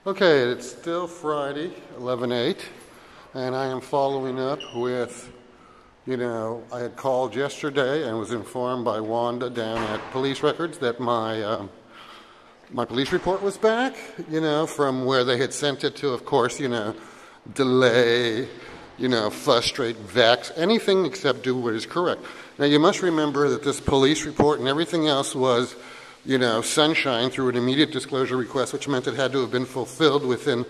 Okay, it's still Friday, 11/8, and I am following up with, I had called yesterday and was informed by Wanda down at Police Records that my police report was back, from where they had sent it to, of course, delay, frustrate, vex, anything except do what is correct. Now, you must remember that this police report and everything else was, sunshine through an immediate disclosure request, which meant it had to have been fulfilled within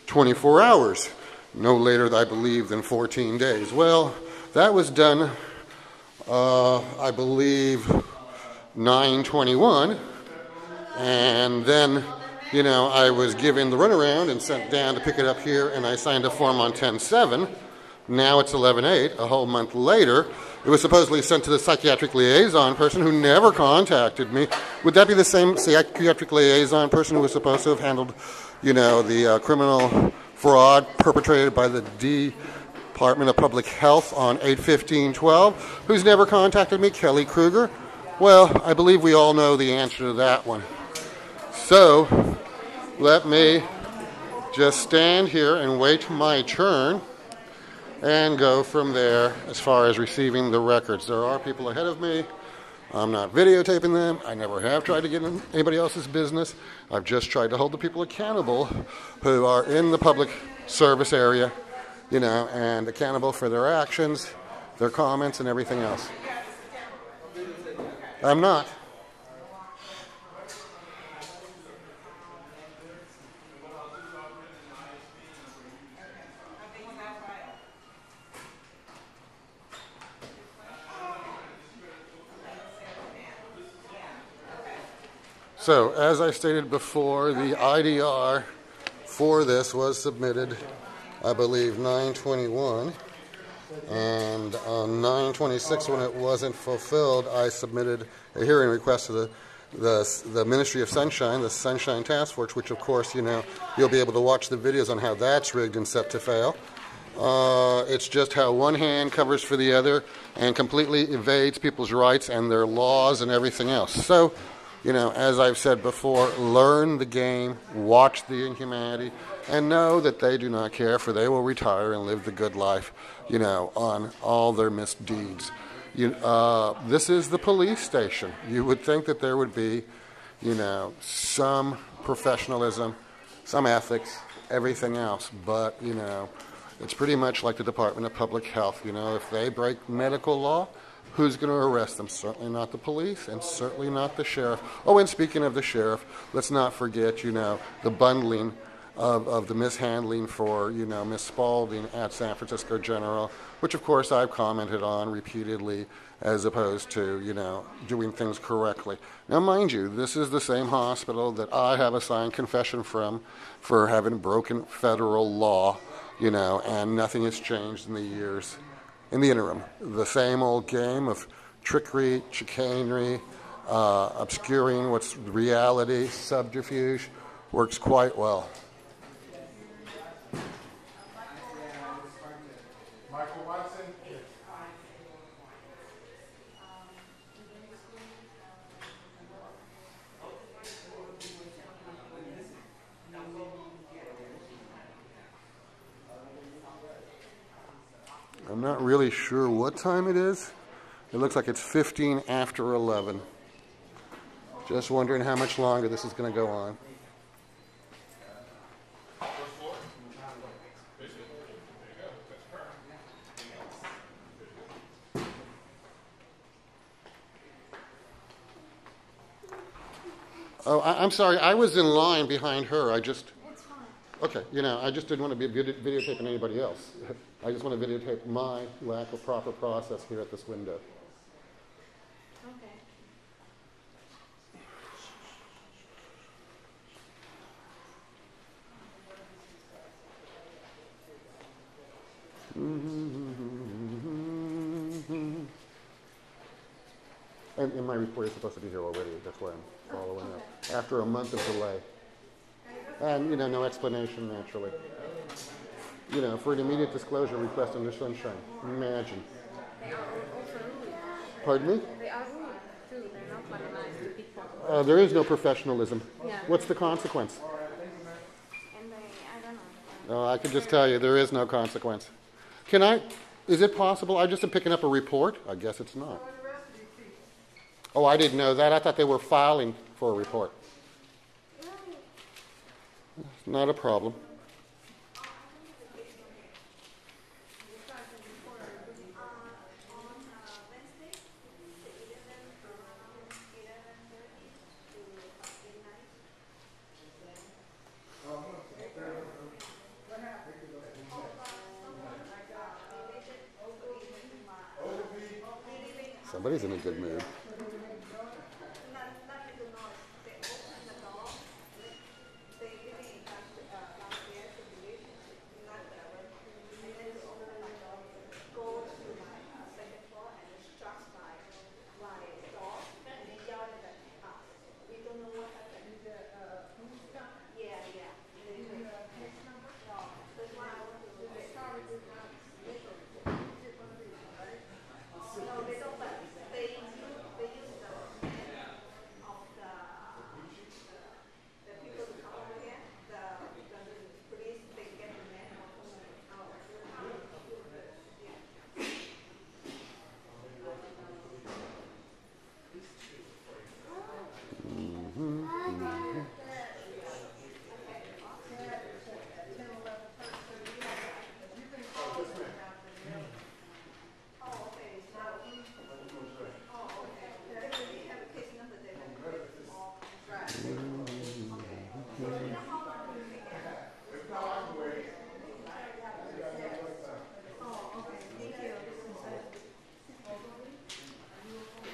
24 hours, no later, I believe, than 14 days. Well, that was done, I believe, 9/21, and then, I was given the runaround and sent down to pick it up here, and I signed a form on 10/7. Now it's 11/8, a whole month later. It was supposedly sent to the psychiatric liaison person who never contacted me. Would that be the same psychiatric liaison person who was supposed to have handled, the criminal fraud perpetrated by the Department of Public Health on 8/15/12, who's never contacted me, Kelly Kruger? Well, I believe we all know the answer to that one. So, let me just stand here and wait my turn and go from there as far as receiving the records. There are people ahead of me. I'm not videotaping them. I never have tried to get in anybody else's business. I've just tried to hold the people accountable who are in the public service area, and accountable for their actions, their comments, and everything else. I'm not. So, as I stated before, the IDR for this was submitted, I believe, 9/21, and on 9/26, when it wasn't fulfilled, I submitted a hearing request to the Ministry of Sunshine, the Sunshine Task Force, which, of course, you'll be able to watch the videos on how that's rigged and set to fail. It's just how one hand covers for the other and completely evades people's rights and their laws and everything else. So, as I've said before, learn the game, watch the inhumanity, and know that they do not care, for they will retire and live the good life, on all their misdeeds. This is the police station. You would think that there would be, some professionalism, some ethics, everything else, but, it's pretty much like the Department of Public Health. If they break medical law, who's going to arrest them? Certainly not the police, and certainly not the sheriff. Oh, and speaking of the sheriff, let's not forget, the bundling of the mishandling for, Miss Spaulding at San Francisco General, which, of course, I've commented on repeatedly, as opposed to, doing things correctly. Now, mind you, this is the same hospital that I have a signed confession from for having broken federal law, and nothing has changed in the years. In the interim, the same old game of trickery, chicanery, obscuring what's reality, subterfuge, works quite well. I'm not really sure what time it is. It looks like it's 15 after 11. Just wondering how much longer this is going to go on. Oh, I'm sorry. I was in line behind her. Okay, I just didn't want to be videotaping anybody else. I just want to videotape my lack of proper process here at this window. Okay. And my report is supposed to be here already. That's why I'm following up. After a month of delay. And, no explanation, naturally. For an immediate disclosure request under Sunshine. Imagine. They are also rude. Pardon me? They are rude, too. They're not very nice to people. There is no professionalism. Yeah. What's the consequence? And No, I can just tell you there is no consequence. Can I? Is it possible? I just am picking up a report. I guess it's not. Oh, I didn't know that. I thought they were filing for a report. Not a problem. Somebody's in a good mood.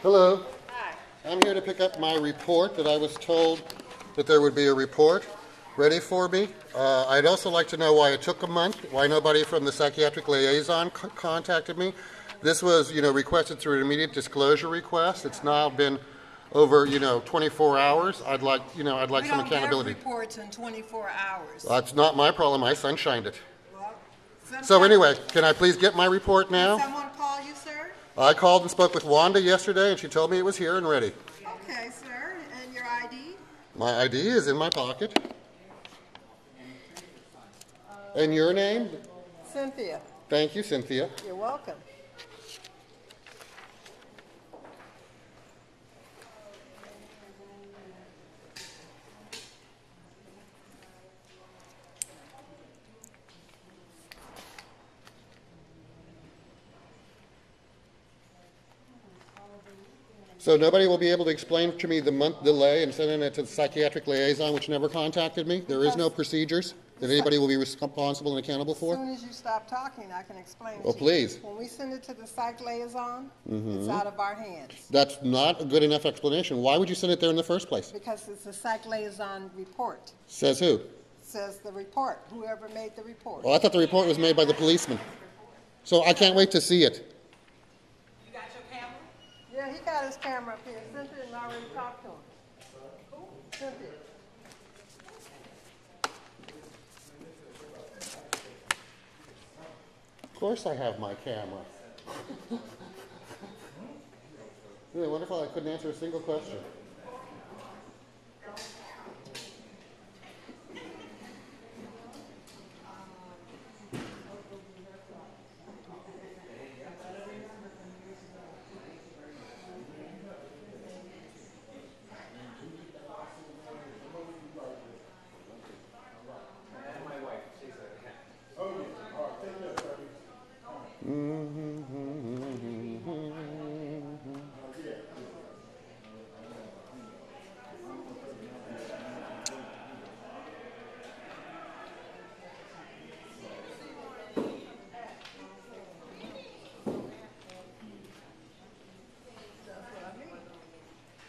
Hello. Hi. I'm here to pick up my report that I was told that there would be a report ready for me. I'd also like to know why it took a month, why nobody from the psychiatric liaison contacted me. This was, requested through an immediate disclosure request. It's now been over, 24 hours. I'd like some accountability. We don't get reports in 24 hours. That's not my problem. I sunshined it. Well, So anyway, can I please get my report now? Did someone call you, sir? I called and spoke with Wanda yesterday, and she told me it was here and ready. Okay, sir. And your ID? My ID is in my pocket. And your name? Cynthia. Thank you, Cynthia. You're welcome. So nobody will be able to explain to me the month delay in sending it to the psychiatric liaison, which never contacted me? There is no procedures that anybody will be responsible and accountable As for? soon as you stop talking, I can explain Well, to please. you. When we send it to the psych liaison, it's out of our hands. That's not a good enough explanation. Why would you send it there in the first place? Because it's a psych liaison report. Says who? Says the report, whoever made the report. Well, I thought the report was made by the policeman. So I can't wait to see it. Yeah, he got his camera up here. Cynthia and I already talked to him. Cynthia. Of course I have my camera. Really wonderful. I couldn't answer a single question.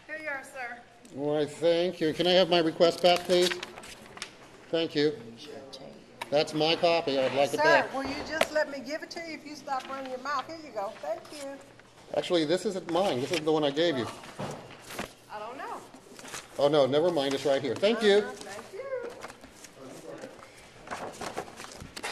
Here you are, sir. Why, thank you. Can I have my request back, please? Thank you. That's my copy. I'd like it Sir, back. will you just let me give it to you if you stop running your mouth? Here you go. Thank you. Actually, this isn't mine. This is the one I gave you. I don't know. Oh, no, never mind. It's right here. Thank you. Thank you.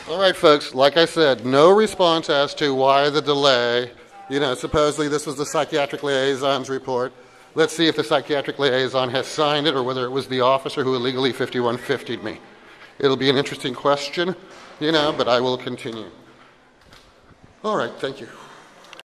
All right, folks. Like I said, no response as to why the delay. Supposedly this was the psychiatric liaison's report. Let's see if the psychiatric liaison has signed it or whether it was the officer who illegally 5150'd me. It'll be an interesting question, you know, but I will continue. All right, thank you.